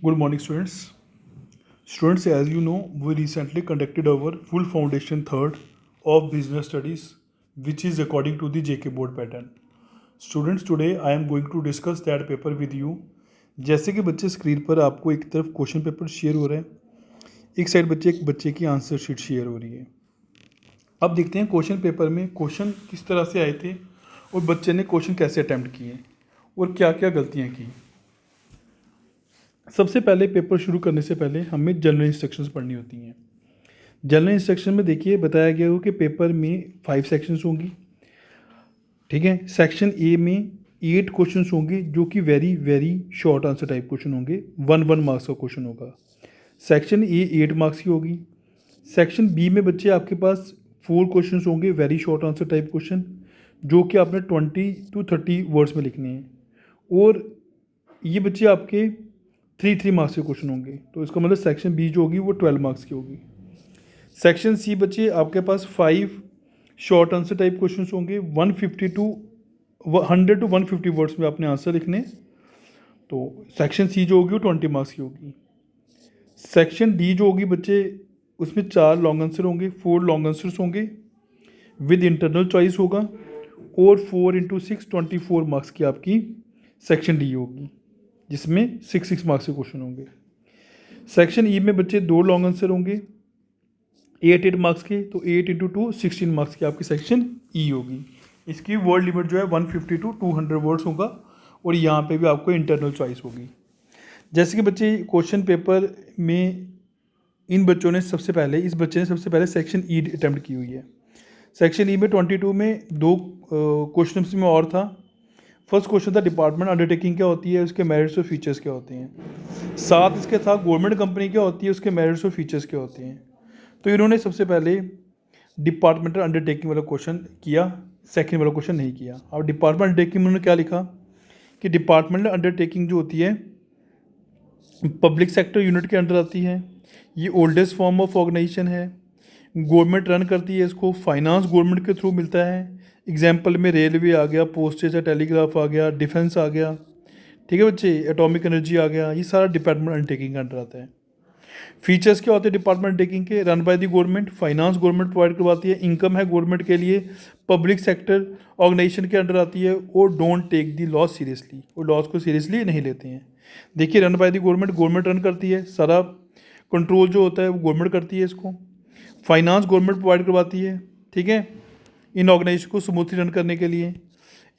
Good morning, students. Students, as you know, we recently conducted our full foundation third of business studies, which is according to the JK board pattern. Students, today I am going to discuss that paper with you. जैसे कि बच्चे screen पर आपको एक तरफ question paper share हो रहा है, एक साइड एक बच्चे की आंसर शीट शेयर हो रही है. अब देखते हैं क्वेश्चन पेपर में क्वेश्चन किस तरह से आए थे और बच्चे ने क्वेश्चन कैसे अटैम्प्ट किए और क्या क्या गलतियाँ की. सबसे पहले पेपर शुरू करने से पहले हमें जनरल इंस्ट्रक्शंस पढ़नी होती हैं. जनरल इंस्ट्रक्शन में देखिए बताया गया हो कि पेपर में 5 सेक्शंस होंगी. ठीक है, सेक्शन ए में 8 क्वेश्चंस होंगे जो कि very very short answer type question होंगे. 1 मार्क्स का क्वेश्चन होगा. सेक्शन ए 8 मार्क्स की होगी. सेक्शन बी में बच्चे आपके पास 4 क्वेश्चंस होंगे very short answer type question जो कि आपने 20 to 30 वर्ड्स में लिखने हैं. और ये बच्चे आपके 3 मार्क्स के क्वेश्चन होंगे. तो इसका मतलब सेक्शन बी जो होगी वो 12 मार्क्स की होगी. सेक्शन सी बच्चे आपके पास 5 शॉर्ट आंसर टाइप क्वेश्चंस होंगे. 100 to 150 वर्ड्स में आपने आंसर लिखने. तो सेक्शन सी जो होगी वो 20 मार्क्स की होगी. सेक्शन डी जो होगी बच्चे उसमें 4 लॉन्ग आंसर होंगे, 4 लॉन्ग आंसर्स होंगे विद इंटरनल चॉइस होगा. और 4 into 6 24 मार्क्स की आपकी सेक्शन डी होगी जिसमें 6 मार्क्स के क्वेश्चन होंगे. सेक्शन ई में बच्चे 2 लॉन्ग आंसर होंगे 8 मार्क्स के. तो 8 into 2 16 मार्क्स की आपकी सेक्शन ई होगी. इसकी वर्ड लिमिट जो है 150 to 200 वर्ड्स होगा. और यहाँ पे भी आपको इंटरनल चॉइस होगी. जैसे कि बच्चे क्वेश्चन पेपर में इस बच्चे ने सबसे पहले सेक्शन ई अटैम्प्ट की हुई है. सेक्शन ई में 22 में 2 क्वेश्चन में और था. फर्स्ट क्वेश्चन था डिपार्टमेंट अंडरटेकिंग क्या होती है, उसके मेरिट्स और फीचर्स क्या होते हैं. साथ इसके था गवर्नमेंट कंपनी क्या होती है, उसके मेरिट्स और फीचर्स क्या होते हैं. तो इन्होंने सबसे पहले डिपार्टमेंटल अंडरटेकिंग वाला क्वेश्चन किया, सेकंड वाला क्वेश्चन नहीं किया. अब डिपार्टमेंट अंडरटेकिंग में उन्होंने क्या लिखा कि डिपार्टमेंटल अंडरटेकिंग जो होती है पब्लिक सेक्टर यूनिट के अंडर आती है. ये ओल्डेस्ट फॉर्म ऑफ ऑर्गेनाइजेशन है. गवर्नमेंट रन करती है इसको. फाइनेंस गवर्नमेंट के थ्रू मिलता है. एग्जाम्पल में रेलवे आ गया, पोस्टेज या टेलीग्राफ आ गया, डिफेंस आ गया. ठीक है बच्चे, एटॉमिक एनर्जी आ गया. ये सारा डिपार्टमेंट अंडरटेकिंग के अंडर आता है. फीचर्स क्या होते हैं डिपार्टमेंट अंडरटेकिंग के? Run by the government, finance government provide करवाती है, इनकम है गवर्नमेंट के लिए, पब्लिक सेक्टर ऑर्गेनाइजेशन के अंडर आती है और don't take the loss seriously, और लॉस को सीरियसली नहीं लेते हैं. देखिए, run by the government run करती है, सारा कंट्रोल जो होता है वो गवर्नमेंट करती है इसको. फाइनेंस गवर्नमेंट प्रोवाइड करवाती है, ठीक है, इन ऑर्गेनाइजेशन को स्मूथली रन करने के लिए.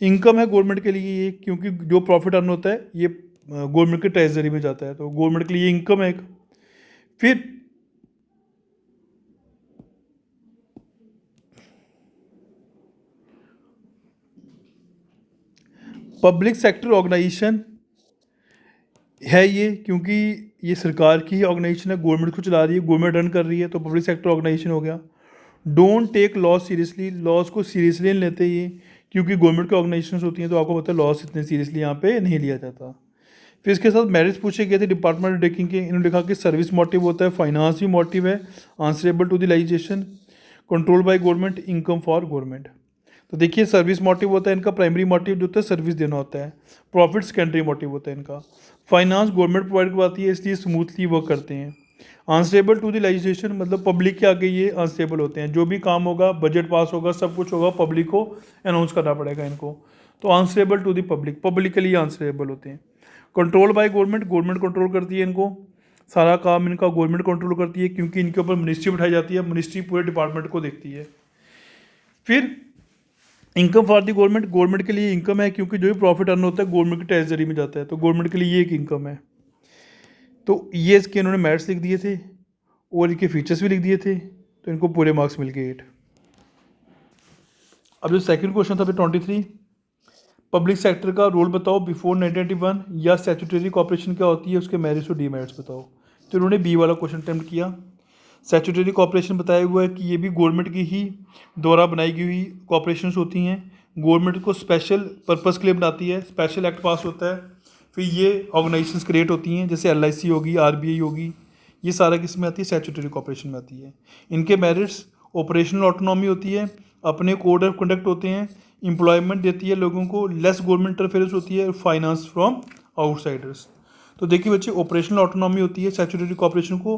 इनकम है गवर्नमेंट के लिए ये, क्योंकि जो प्रॉफिट अर्न होता है ये गवर्नमेंट के ट्रेजरी में जाता है, तो गवर्नमेंट के लिए इनकम है एक. फिर पब्लिक सेक्टर ऑर्गेनाइजेशन है ये, क्योंकि ये सरकार की ही ऑर्गेनाइजेशन है, गवर्नमेंट को चला रही है, गवर्नमेंट रन कर रही है, तो पब्लिक सेक्टर ऑर्गेनाइजेशन हो गया. Don't take loss seriously, loss को सीरियसली नहीं लेते ये, क्योंकि गवर्नमेंट की ऑर्गेनाइजेशन होती हैं, तो आपको पता है लॉस इतने सीरियसली यहाँ पे नहीं लिया जाता. फिर इसके साथ मेरिट्स पूछे गए थे डिपार्टमेंट अंडरटेकिंग के. इन्होंने लिखा कि सर्विस मोटिव होता है, फाइनेंस भी मोटिव है, answerable to the legislation, control by government, income for government. तो देखिए, सर्विस मोटिव होता है इनका, प्राइमरी मोटिव जो होता है सर्विस देना होता है. प्रॉफिट सेकेंडरी मोटिव होता है इनका. फाइनेंस गवर्नमेंट प्रोवाइड करवाती है, इसलिए स्मूथली वर्क करते हैं. आंसरेबल टू द लेजिस्लेशन मतलब पब्लिक के आगे ये आंसरेबल होते हैं. जो भी काम होगा, बजट पास होगा, सब कुछ होगा, पब्लिक को अनाउंस करना पड़ेगा इनको. तो आंसरेबल टू द पब्लिक के लिए आंसरेबल होते हैं. कंट्रोल बाय गवर्नमेंट कंट्रोल करती है इनको. सारा काम इनका गवर्नमेंट कंट्रोल करती है, क्योंकि इनके ऊपर मिनिस्ट्री बिठाई जाती है, मिनिस्ट्री पूरे डिपार्टमेंट को देखती है. फिर इनकम फॉर द गवर्नमेंट के लिए इनकम है, क्योंकि जो भी प्रॉफिट अर्न होता है गवर्नमेंट की ट्रेजरी में जाता है, तो गवर्नमेंट के लिए ये एक इनकम है. तो ये इसके इन्होंने मेरिट्स लिख दिए थे और इनके फीचर्स भी लिख दिए थे, तो इनको पूरे मार्क्स मिल गए 8. अब जो सेकंड क्वेश्चन था 23, पब्लिक सेक्टर का रोल बताओ बिफोर 1991, या स्टैट्यूटरी कॉर्पोरेशन क्या होती है, उसके मेरिट्स और डीमेरिट्स बताओ. तो इन्होंने बी वाला क्वेश्चन अटैम्प्ट किया. स्टैट्यूटरी कॉर्पोरेशन बताया हुआ है कि ये भी गवर्नमेंट की ही द्वारा बनाई गई हुई कॉर्पोरेशन होती हैं. गवर्नमेंट को स्पेशल पर्पज़ के लिए बनाती है, स्पेशल एक्ट पास होता है, फिर ये ऑर्गेनाइजेशंस क्रिएट होती हैं, जैसे LIC होगी, RBI होगी. ये सारा किस में आती है? स्टैट्यूटरी कॉर्पोरेशन में आती है. इनके मेरिट्स ऑपरेशनल ऑटोनॉमी होती है, अपने कोड ऑफ कंडक्ट होते हैं, एम्प्लॉयमेंट देती है लोगों को, लेस गवर्नमेंट इंटरफेरेंस होती है, फाइनेंस फ्रॉम आउटसाइडर्स. तो देखिए बच्चे, ऑपरेशनल ऑटोनॉमी होती है, स्टैट्यूटरी कॉर्पोरेशन को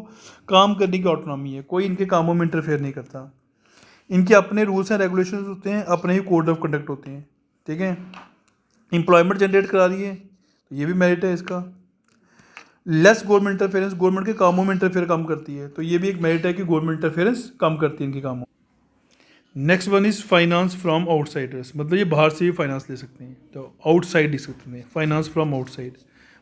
काम करने की ऑटोनॉमी है, कोई इनके कामों में इंटरफेयर नहीं करता। इनके अपने रूल्स एंड रेगुलेशंस होते हैं, अपने ही कोड ऑफ कंडक्ट होते हैं, ठीक है। एम्प्लॉयमेंट जनरेट करा रही है तो ये भी मेरिट है इसका। लेस गवर्नमेंट इंटरफेरेंस, गवर्नमेंट के कामों में इंटरफेयर कम करती है, तो ये भी एक मेरिट है कि गवर्नमेंट इंटरफेरेंस कम करती है इनके कामों। Next one is finance from outsiders, मतलब ये बाहर से भी फाइनेंस ले सकते हैं, तो आउटसाइड ले सकते हैं, फाइनेंस फ्रॉम आउटसाइड,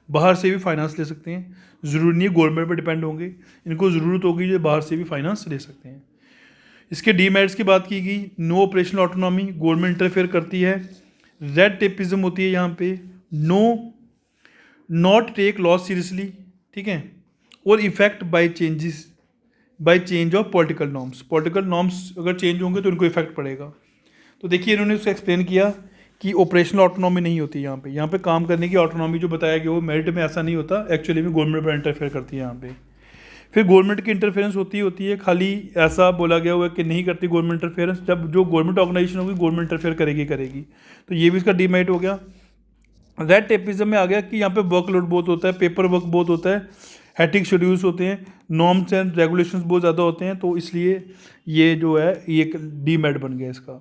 बाहर से भी फाइनेंस ले सकते हैं, ज़रूरी नहीं गवर्नमेंट पर डिपेंड होंगे, इनको ज़रूरत होगी जो बाहर से भी फाइनेंस ले सकते हैं। इसके डीमेरिट्स की बात की गई, no operational autonomy, government interfere करती है, रेड टेपिज्म होती है यहाँ पे, no not take loss seriously, ठीक है, और effect by changes, by change of political norms, political norms अगर चेंज होंगे तो इनको इफेक्ट पड़ेगा। तो देखिए इन्होंने उसको एक्सप्लेन किया कि ऑपरेशनल ऑटोनॉमी नहीं होती यहाँ पे काम करने की ऑटोनॉमी जो बताया गया वो मेरिट में ऐसा नहीं होता, एक्चुअली में गवर्नमेंट पर इंटरफेयर करती है यहाँ पे। फिर गवर्नमेंट की इंटरफेरेंस होती है, खाली ऐसा बोला गया हुआ है कि नहीं करती गवर्नमेंट इंटरफेरेंस, जब जो गवर्नमेंट ऑर्गेनाइजेशन होगी गवर्नमेंट इंटरफेयर करेगी, तो ये भी इसका डीमेरिट हो गया। रेड टेपिज्म में आ गया कि यहाँ पे वर्कलोड बहुत होता है, पेपर वर्क बहुत होता है, हैटिक शेड्यूल्स होते हैं, नॉर्म्स एंड रेगुलेशंस बहुत ज़्यादा होते हैं, तो इसलिए ये जो है ये एक डीमेरिट बन गया इसका।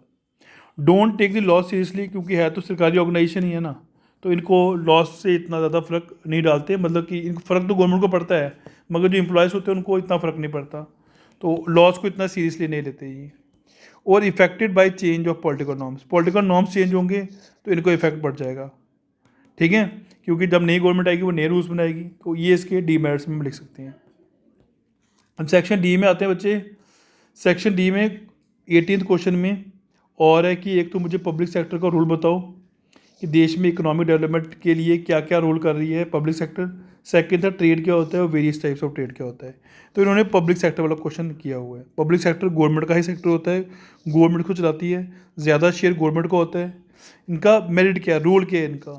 Don't take the loss seriously, क्योंकि है तो सरकारी ऑर्गेनाइजेशन ही है ना, तो इनको लॉस से इतना ज़्यादा फ़र्क नहीं डालते, मतलब कि इनको फ़र्क तो गवर्नमेंट को पड़ता है, मगर जो एम्प्लॉयज़ होते हैं उनको इतना फ़र्क नहीं पड़ता, तो लॉस को इतना सीरियसली नहीं लेते ये। और affected by change of political norms change होंगे तो इनको इफेक्ट पड़ जाएगा, ठीक है, क्योंकि जब नई गवर्नमेंट आएगी वो नए रूल्स बनाएगी, तो ये इसके डीमेरिट्स में लिख सकते हैं। अब सेक्शन डी में आते हैं बच्चे। सेक्शन डी में 18th क्वेश्चन में और है कि एक तो मुझे पब्लिक सेक्टर का रोल बताओ कि देश में इकोनॉमिक डेवलपमेंट के लिए क्या क्या रोल कर रही है पब्लिक सेक्टर। सेकंड था ट्रेड क्या होता है और वेरियस टाइप्स ऑफ ट्रेड क्या होता है। तो इन्होंने पब्लिक सेक्टर वाला क्वेश्चन किया हुआ है। पब्लिक सेक्टर गवर्नमेंट का ही सेक्टर होता है, गवर्नमेंट को चलाती है, ज़्यादा शेयर गवर्नमेंट का होता है। इनका मेरिट क्या है, रोल क्या है इनका,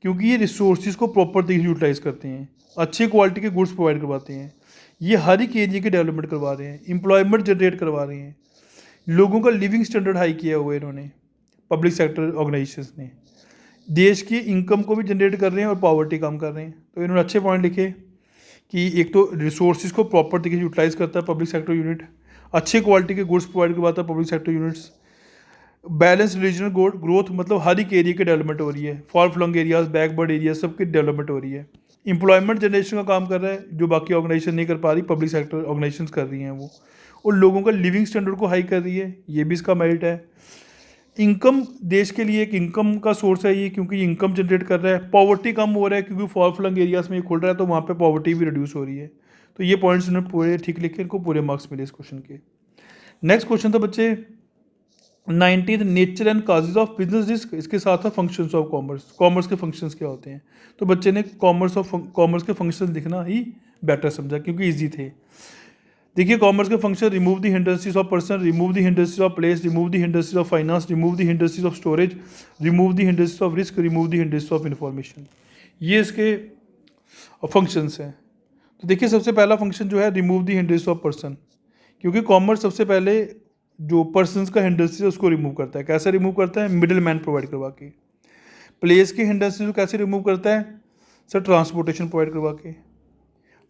क्योंकि ये रिसोर्सेज को प्रॉपर तरीके से यूटिलाइज़ करते हैं, अच्छी क्वालिटी के गुड्स प्रोवाइड करवाते हैं, ये हर एक एरिया की डेवलपमेंट करवा रहे हैं, एम्प्लॉयमेंट जनरेट करवा रहे हैं, लोगों का लिविंग स्टैंडर्ड हाई किया हुआ है इन्होंने, पब्लिक सेक्टर ऑर्गेनाइजेशंस ने, देश की इनकम को भी जनरेट कर रहे हैं और पॉवर्टी कम कर रहे हैं। तो इन्होंने अच्छे पॉइंट लिखे कि एक तो रिसोर्सेज को प्रॉपर तरीके से यूटिलाइज करता है पब्लिक सेक्टर यूनिट, अच्छे क्वालिटी के गुड्स प्रोवाइड करवाता है public sector units, balance regional growth, मतलब हर एक एरिया की डेवलपमेंट हो रही है, far flung areas, backward area, सबकी डेवलपमेंट हो रही है, एम्प्लॉयमेंट जनरेशन का काम कर रहा है जो बाकी ऑर्गेनाइजेशन नहीं कर पा रही, पब्लिक सेक्टर ऑर्गेनाइजेशन कर रही हैं वो, और लोगों का लिविंग स्टैंडर्ड को हाई कर रही है, ये भी इसका मेरिट है। इनकम, देश के लिए एक इनकम का सोर्स है ये, क्योंकि इनकम जनरेट कर रहा है, पॉवर्टी कम हो रहा है क्योंकि फॉर फ्लंग एरियाज में ये खुल रहा है, तो वहाँ पे पॉवर्टी भी रिड्यूस हो रही है। तो ये पॉइंट्स इन्होंने पूरे ठीक लिखे, इनको पूरे मार्क्स मिले इस क्वेश्चन के। नेक्स्ट क्वेश्चन था बच्चे 19th, nature and causes of business risk, इसके साथ था फंक्शंस ऑफ कॉमर्स, कॉमर्स के फंक्शंस क्या होते हैं। तो बच्चे ने कॉमर्स के फंक्शंस लिखना ही बेटर समझा क्योंकि ईजी थे। देखिए कॉमर्स के function, remove the hindrances of person, remove the hindrances of place, remove the hindrances of finance, remove the hindrances of storage, remove the hindrances of risk, remove the hindrances of information, ये इसके functions हैं। तो देखिए सबसे पहला function जो है remove the hindrances of person, क्योंकि कॉमर्स सबसे पहले जो पर्सनस का हिंड्रेंसेस है उसको रिमूव करता है। कैसे रिमूव करता है, मिडिल मैन प्रोवाइड करवा के। प्लेस के हिंड्रेंसेस को कैसे रिमूव करता है, सर ट्रांसपोर्टेशन प्रोवाइड करवा के।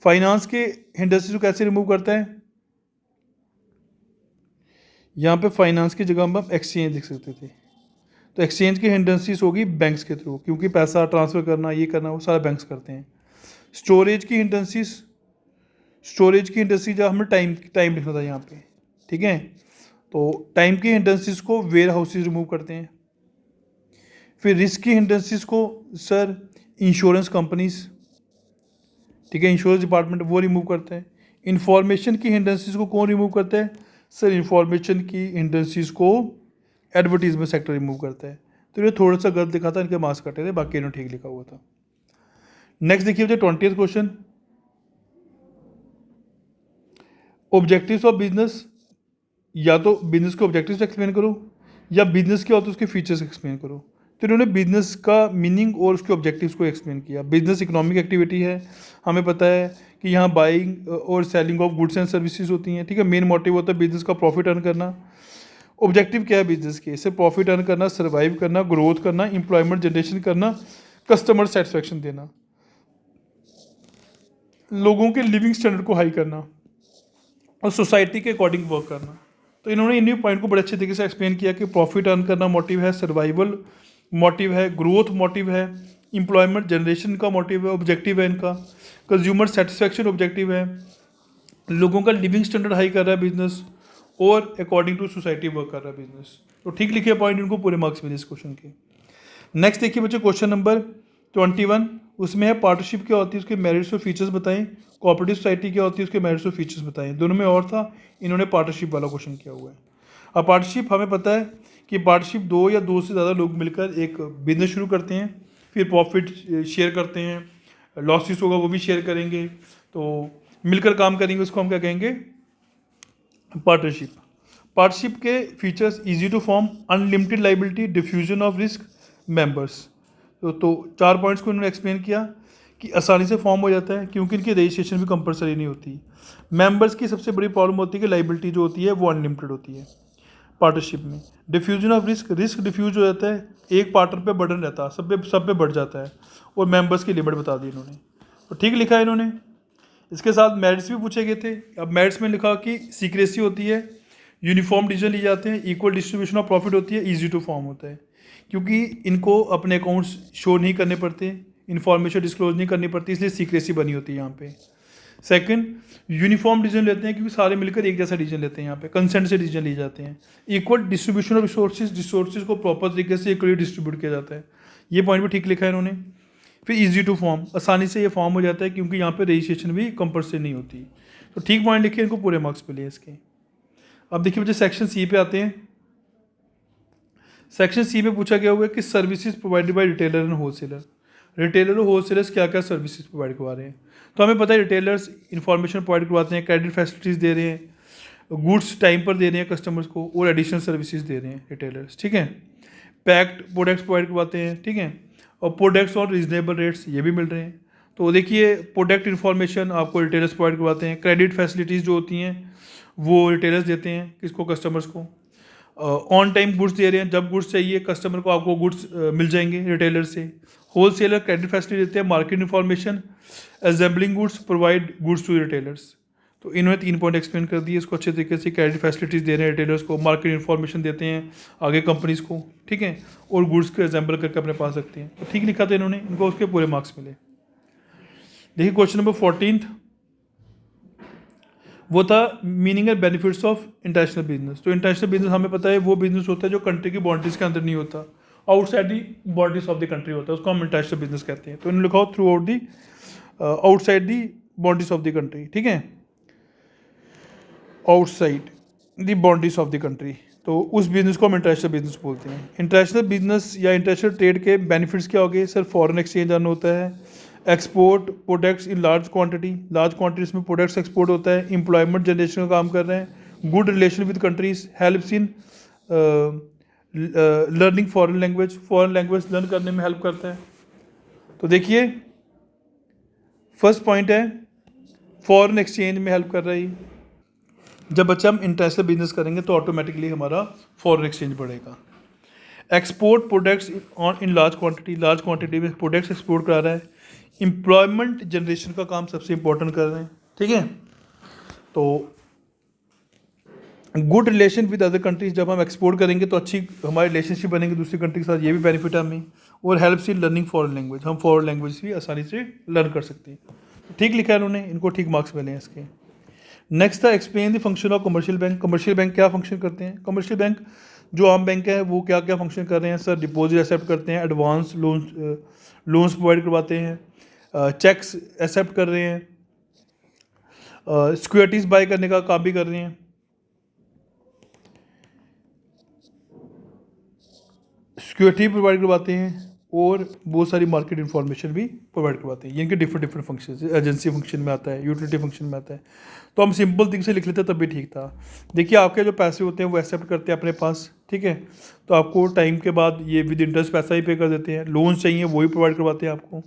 फाइनेंस के हिंड्रेंसेस को कैसे रिमूव करता है, यहाँ पे फाइनेंस की जगह हम एक्सचेंज लिख सकते थे, तो एक्सचेंज की हिंड्रेंसेस होगी बैंक्स के थ्रू, क्योंकि पैसा ट्रांसफ़र करना ये करना वो सारा बैंक्स करते हैं। स्टोरेज की हिंड्रेंसेस जब हमें टाइम लिखना था यहाँ पे, ठीक है, तो टाइम की हिंड्रेंसेस को वेयर हाउसेज रिमूव करते हैं। फिर रिस्क की हिंड्रेंसेस को सर इंश्योरेंस कंपनीज, ठीक है, इंश्योरेंस डिपार्टमेंट वो रिमूव करता है। इंफॉर्मेशन की हिंड्रेंसेस को कौन रिमूव करता है, सर इंफॉर्मेशन की हिंड्रेंसेस को एडवर्टीजमेंट सेक्टर रिमूव करता है। तो ये थोड़ा सा गलत लिखा था, इनके मार्क्स कटे थे, बाकी इन्होंने ठीक लिखा हुआ था। नेक्स्ट देखिए मुझे 20th question, objectives of business, या तो बिजनेस के ऑब्जेक्टिव्स एक्सप्लेन करो या बिजनेस क्या होता है उसके फीचर्स एक्सप्लेन करो। तो इन्होंने बिजनेस का मीनिंग और उसके ऑब्जेक्टिव्स को एक्सप्लेन किया। बिजनेस इकोनॉमिक एक्टिविटी है, हमें पता है कि यहाँ बाइंग और selling of goods and services होती हैं, ठीक है, मेन मोटिव होता है बिजनेस का प्रॉफिट अर्न करना। ऑब्जेक्टिव क्या है बिजनेस के, सिर्फ प्रॉफिट अर्न करना, सर्वाइव करना, ग्रोथ करना, एम्प्लॉयमेंट जनरेशन करना, कस्टमर सेटिस्फेक्शन देना। लोगों के लिविंग स्टैंडर्ड को हाई करना और सोसाइटी के अकॉर्डिंग वर्क करना। तो इन्होंने इन पॉइंट को बड़े अच्छे तरीके से एक्सप्लेन किया कि प्रॉफिट अर्न करना मोटिव है, सर्वाइवल मोटिव है, ग्रोथ मोटिव है, एम्प्लॉयमेंट जनरेशन का मोटिव है, ऑब्जेक्टिव है इनका, कंज्यूमर सेटिस्फैक्शन ऑब्जेक्टिव है, लोगों का लिविंग स्टैंडर्ड हाई कर रहा है बिजनेस, और अकॉर्डिंग टू सोसाइटी वर्क कर रहा है बिजनेस। तो ठीक लिखे पॉइंट, इनको पूरे मार्क्स मिले इस क्वेश्चन के। नेक्स्ट देखिए बच्चों क्वेश्चन नंबर 21, उसमें है पार्टनरशिप क्या होती है, उसके मेरिट्स और फीचर्स बताएं, कोऑपरेटिव सोसाइटी क्या होती है, उसके मेरिट्स और फीचर्स बताएं। दोनों में और था, इन्होंने पार्टनरशिप वाला क्वेश्चन किया हुआ है। अब पार्टनरशिप हमें पता है कि पार्टनरशिप 2 या 2 से ज़्यादा लोग मिलकर एक बिजनेस शुरू करते हैं, फिर प्रॉफिट शेयर करते हैं, लॉसेस होगा वो भी शेयर करेंगे, तो मिलकर काम करेंगे, उसको हम क्या कहेंगे, पार्टनरशिप। पार्टनरशिप के features, easy to form, unlimited liability, diffusion of risk, members. तो 4 पॉइंट्स को इन्होंने एक्सप्लेन किया कि आसानी से फॉर्म हो जाता है क्योंकि इनकी रजिस्ट्रेशन भी कंपलसरी नहीं होती। मेंबर्स की सबसे बड़ी प्रॉब्लम होती है कि लाइबिलिटी जो होती है वो अनलिमिटेड होती है पार्टनरशिप में। Diffusion of risk, risk diffuse हो जाता है, एक पार्टनर पे बर्डन रहता है, सब पे बढ़ जाता है, और मेंबर्स की लिमिट बता दी इन्होंने। तो ठीक लिखा है इन्होंने। इसके साथ मेरिट्स भी पूछे गए थे। अब मेरिट्स में लिखा कि सीक्रेसी होती है, यूनिफॉर्म डिसीजन लिए जाते हैं, इक्वल डिस्ट्रीब्यूशन ऑफ प्रॉफिट होती है, इजी टू फॉर्म होता है क्योंकि इनको अपने अकाउंट्स शो नहीं करने पड़ते, इन्फॉर्मेशन डिस्क्लोज नहीं करनी पड़ती, इसलिए सीक्रेसी बनी होती है यहाँ पे। सेकंड, यूनिफॉर्म डिसीजन लेते हैं क्योंकि सारे मिलकर एक जैसा डिसीजन लेते हैं, यहाँ पे कंसेंट से डिसीजन लिए जाते हैं। इक्वल डिस्ट्रीब्यूशन ऑफ रिसोर्सेज को प्रॉपर तरीके से इक्वली डिस्ट्रीब्यूट किया जाता है, ये पॉइंट भी ठीक लिखा है इन्होंने। फिर इजी टू फॉर्म, आसानी से ये फॉर्म हो जाता है क्योंकि यहाँ पे रजिस्ट्रेशन भी कंपल्सरी नहीं होती। तो ठीक पॉइंट लिखे, इनको पूरे मार्क्स मिले इसके। अब देखिए बच्चे सेक्शन सी पे आते हैं। सेक्शन सी में पूछा गया हुआ है कि services provided by retailer and wholesaler. Retailer और होलसेलर्स क्या क्या सर्विसेज प्रोवाइड करवा रहे हैं। तो हमें पता है रिटेलर्स इंफॉर्मेशन प्रोवाइड करवाते हैं, क्रेडिट फैसिलिटीज़ दे रहे हैं, गुड्स टाइम पर दे रहे हैं कस्टमर्स को, और एडिशनल सर्विसेज दे रहे हैं रिटेलर्स, ठीक है। पैक्ड प्रोडक्ट्स प्रोवाइड करवाते हैं, ठीक है, और प्रोडक्ट्स और रीजनेबल रेट्स ये भी मिल रहे हैं। तो देखिए प्रोडक्ट इन्फॉर्मेशन आपको रिटेलर्स प्रोवाइड करवाते हैं, क्रेडिट फैसिलिटीज़ जो होती हैं वो रिटेलर्स देते हैं किसको, कस्टमर्स को। ऑन टाइम गुड्स दे रहे हैं, जब गुड्स चाहिए कस्टमर को आपको गुड्स मिल जाएंगे रिटेलर से। होलसेलर क्रेडिट फैसिलिटी देते हैं, market information, assembling goods, provide goods to retailers. तो इन्होंने 3 पॉइंट एक्सप्लेन कर दिए इसको अच्छे तरीके से। क्रेडिट फैसिलिटीज़ दे रहे हैं रिटेलर्स को, मार्केट इन्फॉर्मेशन देते हैं आगे कंपनीज़ को, ठीक है, और गुड्स को असेंबल करके अपने पास रखते हैं। तो ठीक लिखा था इन्होंने, इनको उसके पूरे मार्क्स मिले। देखिए क्वेश्चन नंबर 14 वो था meaning and benefits of international business. तो इंटरनेशनल बिजनेस हमें पता है वो बिजनेस होता है जो कंट्री की बाउंड्रीज के अंदर नहीं होता, outside the boundaries of the country होता है, उसको हम इंटरनेशनल बिजनेस कहते हैं। तो इन्होंने लिखा हो through out the outside the boundaries of the country, ठीक है, outside the boundaries of the country. तो उस बिजनेस को हम इंटरनेशनल बिजनेस बोलते हैं। इंटरनेशनल बिजनेस या इंटरनेशनल ट्रेड के बेनिफिट्स क्या हो गए सर, फॉरेन एक्सचेंज अर्न होता है, export products in large quantities में प्रोडक्ट्स एक्सपोर्ट होता है, एम्प्लॉयमेंट जनरेशन का काम कर रहे हैं, good relation with countries, helps in learning foreign language learn करने में हेल्प करता है। तो देखिए फर्स्ट पॉइंट है फॉरेन एक्सचेंज में हेल्प कर रही है। जब बच्चा हम इंटरनेशनल बिजनेस करेंगे तो ऑटोमेटिकली हमारा फॉरेन एक्सचेंज बढ़ेगा। Export products in large quantity में प्रोडक्ट्स एक्सपोर्ट करा रहा है, एम्प्लॉयमेंट जनरेशन का काम सबसे इंपॉर्टेंट कर रहे हैं, ठीक है। तो good relation with other countries, जब हम एक्सपोर्ट करेंगे तो अच्छी हमारी रिलेशनशिप बनेंगे दूसरी कंट्री के साथ, ये भी बेनिफिट है हमें। और helps in learning foreign language, हम फॉरेन लैंग्वेज भी आसानी से लर्न कर सकते हैं। ठीक लिखा है उन्होंने, इनको ठीक मार्क्स मिले हैं इसके। नेक्स्ट था explain the function of commercial bank. Commercial bank क्या फंक्शन करते हैं। कमर्शियल बैंक जो आम बैंक है वो क्या क्या फंक्शन कर रहे हैं सर, डिपॉजिट एक्सेप्ट करते हैं, एडवांस लोन्स प्रोवाइड करवाते हैं, चेक्स एक्सेप्ट कर रहे हैं, सिक्योरिटीज़ बाय करने का काम भी कर रहे हैं, सिक्योरिटी प्रोवाइड करवाते हैं, और बहुत सारी मार्केट इन्फॉर्मेशन भी प्रोवाइड करवाते हैं। ये इनके डिफरेंट फंक्शन, एजेंसी फंक्शन में आता है, यूटिलिटी फंक्शन में आता है। तो हम सिंपल थिंग से लिख लेते तब भी ठीक था। देखिए आपके जो पैसे होते हैं वो एक्सेप्ट करते हैं अपने पास, ठीक है, तो आपको टाइम के बाद ये विद इंटरेस्ट पैसा ही पे कर देते हैं। लोन्स चाहिए वो भी प्रोवाइड करवाते हैं आपको,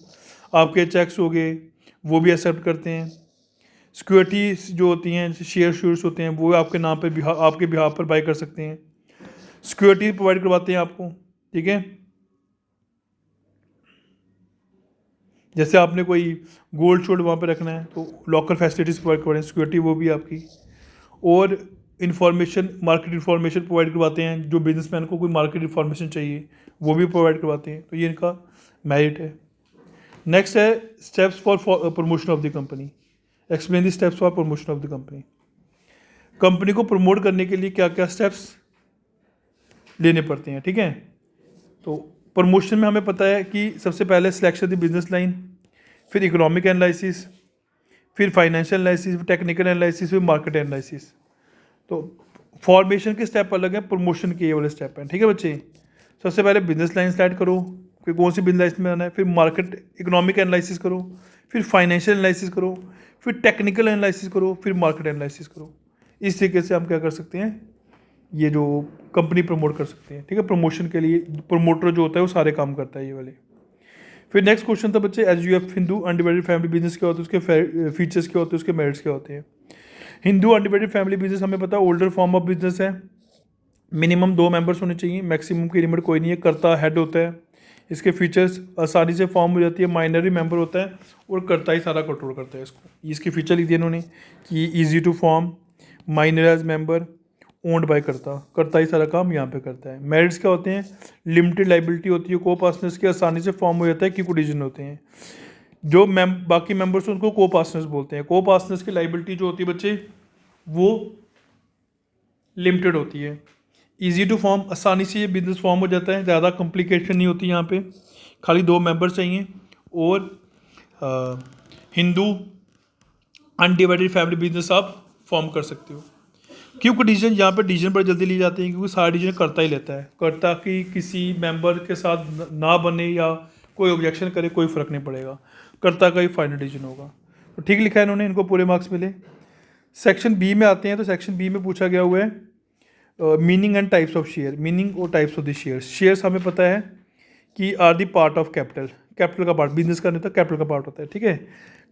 आपके चेक्स हो गए वो भी एक्सेप्ट करते हैं। सिक्योरिटीज जो होती हैं, शेयर्स होते हैं वो आपके नाम पर आपके बिहाफ पर बाय कर सकते हैं, सिक्योरिटी प्रोवाइड करवाते हैं आपको, ठीक है। जैसे आपने कोई गोल्ड शोल्ड वहाँ पे रखना है तो लॉकर फैसिलिटीज़ प्रोवाइड करवाएं, सिक्योरिटी वो भी आपकी, और इन्फॉर्मेशन, मार्केट इन्फॉर्मेशन प्रोवाइड करवाते हैं, जो बिजनेसमैन को कोई मार्केट इन्फॉर्मेशन चाहिए वो भी प्रोवाइड करवाते हैं, तो ये इनका मेरिट है। नेक्स्ट है steps for promotion of the company. Explain the steps for promotion of the company. Company को प्रमोट करने के लिए क्या क्या स्टेप्स लेने पड़ते हैं, ठीक है। तो प्रमोशन में हमें पता है कि सबसे पहले सिलेक्शन द बिजनेस लाइन, फिर इकोनॉमिक एनालिसिस, फिर फाइनेंशियल एनालिसिस, फिर टेक्निकल एनालिसिस, फिर मार्केट एनालिसिस। तो फॉर्मेशन के स्टेप अलग हैं, प्रमोशन के ये वाले स्टेप हैं, ठीक है बच्चे। सबसे पहले बिजनेस लाइन स्टार्ट करो कि कौन सी बिजनेस लाइन में आना है, फिर मार्केट इकोनॉमिक एनालिसिस करो, फिर फाइनेंशियल एनालिसिस करो, फिर टेक्निकल एनालिसिस करो, फिर मार्केट एनालिसिस करो। इस तरीके से हम क्या कर सकते हैं, ये जो कंपनी प्रमोट कर सकते हैं, ठीक है। प्रमोशन के लिए प्रमोटर जो होता है वो सारे काम करता है ये वाले। फिर नेक्स्ट क्वेश्चन था बच्चे, एसयूएफ हिंदू अनडिवाइडेड फैमिली बिजनेस क्या होता है, उसके फीचर्स क्या होते हैं, उसके मेरिट्स क्या होते हैं। हिंदू अनडिवाइडेड फैमिली बिजनेस हमें पता है ओल्डर फॉर्म ऑफ बिजनेस है, मिनिमम 2 मेंबर्स होने चाहिए, मैक्सिमम की लिमिट कोई नहीं है, कर्ता हेड होता है, इसके फीचर्स आसानी से फॉर्म हो जाती है, माइनरी मेंबर होता है और कर्ता ही सारा कंट्रोल करता है इसको। इसके फीचर लिख दिए इन्होंने कि easy to form, minor as member, owned by karta ही सारा काम यहाँ पे करता है। मेरिट्स क्या होते हैं, लिमिटेड लाइबिलिटी होती है, को पार्टनर्स की आसानी से फॉर्म हो जाता है, क्यों डिसीजन होते हैं। जो बाकी मेंबर्स उनको को पार्टनर्स बोलते हैं। को पार्टनर्स की लाइबिलिटी जो होती है बच्चे वो लिमिटेड होती है। इजी टू फॉर्म, आसानी से ये बिजनेस फॉर्म हो जाता है, ज़्यादा कॉम्प्लिकेशन नहीं होती यहाँ पे, खाली 2 मेंबर्स चाहिए। और हिंदू अनडिवाइडेड फैमिली बिजनेस आप फॉर्म कर सकते हो। क्योंकि डिसीजन यहाँ पे डिसीजन बड़े जल्दी लिए जाते हैं, क्योंकि सारा डिसीजन करता ही लेता है। कर्ता की किसी मेंबर के साथ ना बने या कोई ऑब्जेक्शन करे कोई फ़र्क नहीं पड़ेगा, कर्ता का ही फाइनल डिसीजन होगा। तो ठीक लिखा है इन्होंने, इनको पूरे मार्क्स मिले। सेक्शन बी में आते हैं, तो सेक्शन बी में पूछा गया हुआ है meaning and types of share. Meaning और types of the shares. Shares हमें पता है कि are the part of capital, capital का पार्ट, बिजनेस का नहीं होता, कैपिटल का पार्ट होता है, ठीक है।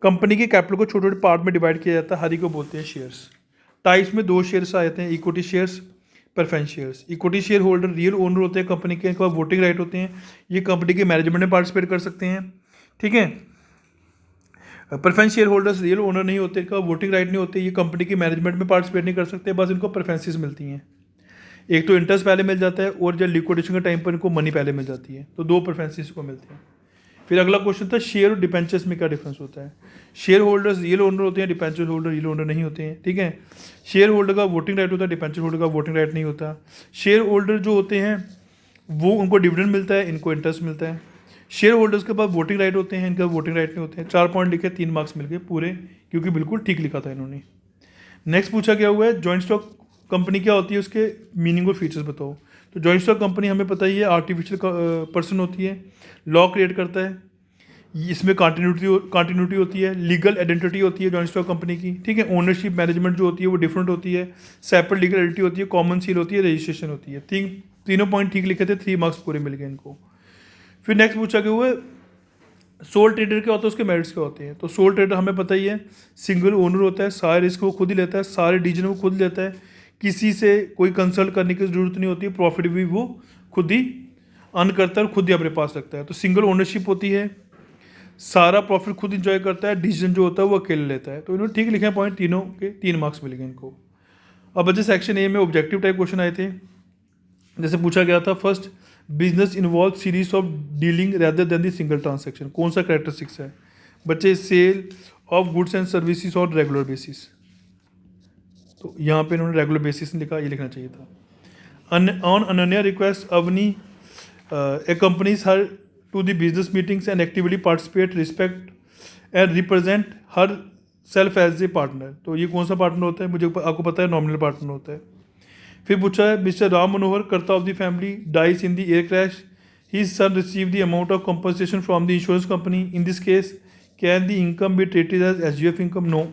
कंपनी के कैपिटल को छोटे छोटे पार्ट में डिवाइड किया जाता है, हर एक को बोलते हैं शेयर्स। टाइप्स में 2 शेयर्स आ जाते हैं, equity shares, preference shares. Equity share holder real owner होते हैं कंपनी के, इनका वोटिंग राइट होते हैं, ये कंपनी के मैनेजमेंट में पार्टिसिपेट कर सकते हैं, ठीक है। Preference share holders real owner नहीं होते, इनका वोटिंग राइट नहीं होते, ये कंपनी के मैनेजमेंट में पार्टिसिपेट नहीं कर सकते, बस इनको प्रेफरेंसेस मिलती हैं। एक तो इंटरेस्ट पहले मिल जाता है और जब लिक्विडेशन के टाइम पर इनको मनी पहले मिल जाती है, तो 2 प्रेफरेंसेस को मिलते हैं। फिर अगला क्वेश्चन था शेयर और डिपेंचर्स में क्या डिफरेंस होता है। शेयर होल्डर्स रियल ओनर होते हैं, डिपेंचर होल्डर रियल ओनर नहीं होते हैं, ठीक है। शेयर होल्डर का वोटिंग राइट होता है, डिपेंचर होल्डर का वोटिंग राइट नहीं होता। शेयर होल्डर जो होते हैं वो उनको डिविडेंड मिलता है, इनको इंटरेस्ट मिलता है। शेयर होल्डर्स के पास वोटिंग राइट होते हैं, इनका वोटिंग राइट नहीं होते हैं। 4 पॉइंट लिखे, 3 मार्क्स मिल गए पूरे, क्योंकि बिल्कुल ठीक लिखा था इन्होंने। नेक्स्ट पूछा गया हुआ है जॉइंट स्टॉक कंपनी क्या होती है, उसके मीनिंग और फीचर्स बताओ। तो जॉइंट स्टॉक कंपनी हमें पता ही है आर्टिफिशियल पर्सन होती है, लॉ क्रिएट करता है, इसमें कंटिन्यूटी होती है, लीगल आइडेंटिटी होती है जॉइंट स्टॉक कंपनी की, ठीक है। ओनरशिप मैनेजमेंट जो होती है वो डिफरेंट होती है, सेपरेट लीगल आइडेंटिटी होती है, कॉमन सील होती है, रजिस्ट्रेशन होती है। तीनों पॉइंट ठीक लिखे थे, 3 मार्क्स पूरे मिल गए इनको। फिर नेक्स्ट पूछा गया हुआ है सोल ट्रेडर क्या होता है, उसके मेरिट्स क्या होते हैं। तो सोल ट्रेडर हमें पता ही है सिंगल ओनर होता है, सारे रिस्क वो खुद ही लेता है, सारे डिसीजन वो खुद लेता है, किसी से कोई कंसल्ट करने की जरूरत नहीं होती है, प्रॉफिट भी वो खुद ही अर्न करता है और खुद ही अपने पास रखता है। तो सिंगल ओनरशिप होती है, सारा प्रॉफिट खुद इंजॉय करता है, डिसीजन जो होता है वो अकेले लेता है। तो इन्होंने ठीक लिखे हैं पॉइंट, तीनों के 3 मार्क्स मिल गए इनको। अब बच्चे सेक्शन ए में ऑब्जेक्टिव टाइप क्वेश्चन आए थे, जैसे पूछा गया था first business involve series of dealing rather than the single transaction. कौन सा कैरेक्टरिस्टिक्स है बच्चे, sale of goods and services on regular basis. तो यहाँ पे इन्होंने रेगुलर बेसिस लिखा, ये लिखना चाहिए था। On Ananya request Avani accompanies her to the business meetings and actively participate, respect and represent herself as a partner. तो ये कौन सा पार्टनर होता है, मुझे आपको पता है नॉमिनल पार्टनर होता है। फिर पूछा है mister Ram Manohar karta of the family dies in the air crash, his son receive the amount of compensation from the insurance company, in this case can the income be treated as SUF income. No,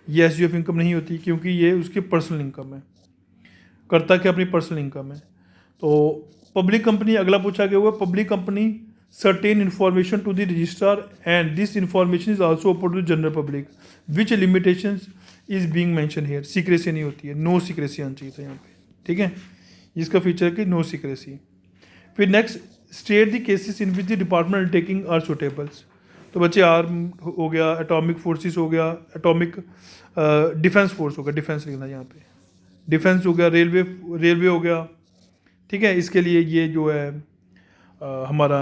ये SUF income नहीं होती, क्योंकि ये उसकी personal income है, कर्ता की अपनी पर्सनल इनकम है। तो पब्लिक कंपनी अगला पूछा गया हुआ, public company certain information to the registrar and this information is also open to the general public, which limitations is being mentioned here। Secrecy नहीं होती है, नो सीक्रेसी आनी चाहिए था यहाँ पे, ठीक है। इसका फीचर है कि नो सीक्रेसी। फिर next state the cases in which the department taking are suitables. तो बच्चे आर्म हो गया, एटॉमिक फोर्सेस हो गया, एटॉमिक डिफेंस फोर्स हो गया, डिफेंस लिखना यहाँ पे, डिफेंस हो गया, रेलवे हो गया, ठीक है। इसके लिए ये जो है हमारा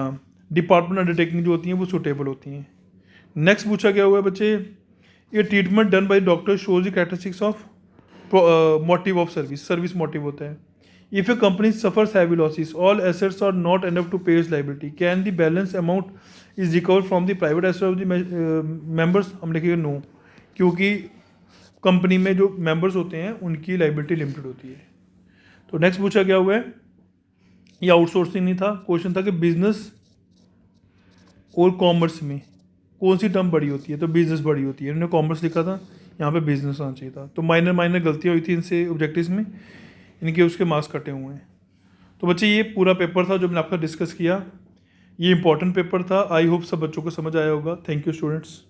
डिपार्टमेंट अंडरटेकिंग जो होती हैं वो सूटेबल होती हैं। नेक्स्ट पूछा गया हुआ है बच्चे, ये treatment done by doctor shows the characteristics of motive of service motive होता है। If a company suffers heavy losses, all assets are not enough to pay its liability, can the balance amount is recover from the private asset of the members, हम लिखेंगे no, क्योंकि company में जो members होते हैं उनकी liability limited होती है। तो नेक्स्ट पूछा गया हुआ है, ये आउटसोर्सिंग नहीं था, क्वेश्चन था कि बिजनेस और कॉमर्स में कौन सी टर्म बड़ी होती है, तो बिजनेस बड़ी होती है, इन्होंने कॉमर्स लिखा था, यहाँ पे बिजनेस आना चाहिए था। तो माइनर गलतियाँ हुई थी इनसे ऑब्जेक्टिव्स में, इनके उसके मार्क्स कटे हुए हैं। तो बच्चे ये पूरा पेपर था जो मैंने आपका डिस्कस किया, ये इंपॉर्टेंट पेपर था। आई होप सब बच्चों को समझ आया होगा। Thank you students.